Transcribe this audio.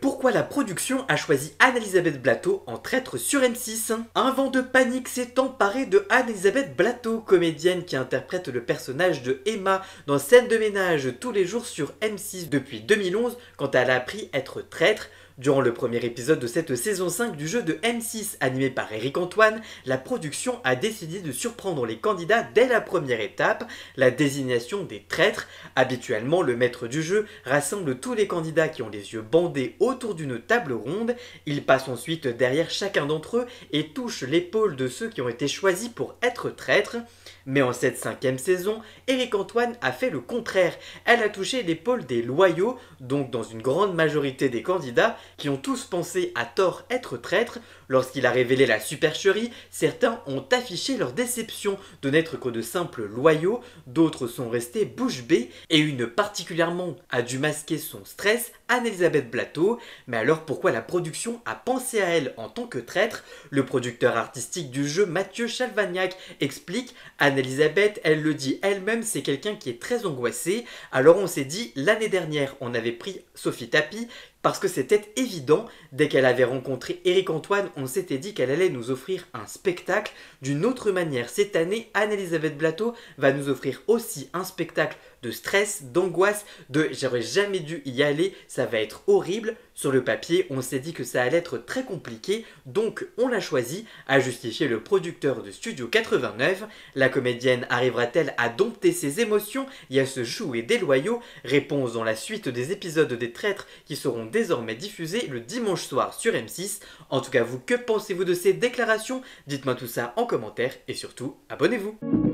Pourquoi la production a choisi Anne-Elisabeth Blateau en traître sur M6? Un vent de panique s'est emparé de Anne-Elisabeth Blateau, comédienne qui interprète le personnage de Emma dans Scène de ménage tous les jours sur M6 depuis 2011 quand elle a appris être traître. Durant le premier épisode de cette saison 5 du jeu de M6 animé par Éric Antoine, la production a décidé de surprendre les candidats dès la première étape, la désignation des traîtres. Habituellement, le maître du jeu rassemble tous les candidats qui ont les yeux bandés autour d'une table ronde. Il passe ensuite derrière chacun d'entre eux et touche l'épaule de ceux qui ont été choisis pour être traîtres. Mais en cette cinquième saison, Éric Antoine a fait le contraire. Elle a touché l'épaule des loyaux, donc dans une grande majorité des candidats, qui ont tous pensé à tort être traîtres. Lorsqu'il a révélé la supercherie, certains ont affiché leur déception de n'être que de simples loyaux, d'autres sont restés bouche bée, et une particulièrement a dû masquer son stress, Anne-Elisabeth Blateau. Mais alors pourquoi la production a pensé à elle en tant que traître? Le producteur artistique du jeu, Mathieu Chalvagnac, explique: Anne-Elisabeth, elle le dit elle-même, c'est quelqu'un qui est très angoissé. Alors on s'est dit, l'année dernière, on avait pris Sophie Tapie, parce que c'était évident, dès qu'elle avait rencontré Éric Antoine, on s'était dit qu'elle allait nous offrir un spectacle d'une autre manière. Cette année, Anne-Elisabeth Blateau va nous offrir aussi un spectacle de stress, d'angoisse, de j'aurais jamais dû y aller, ça va être horrible. Sur le papier, on s'est dit que ça allait être très compliqué, donc on l'a choisi, a justifié le producteur de Studio 89. La comédienne arrivera-t-elle à dompter ses émotions et à se jouer des loyaux? Réponse dans la suite des épisodes des traîtres qui seront désormais diffusés le dimanche soir sur M6. En tout cas, vous, que pensez-vous de ces déclarations? Dites-moi tout ça en commentaire et surtout, abonnez-vous!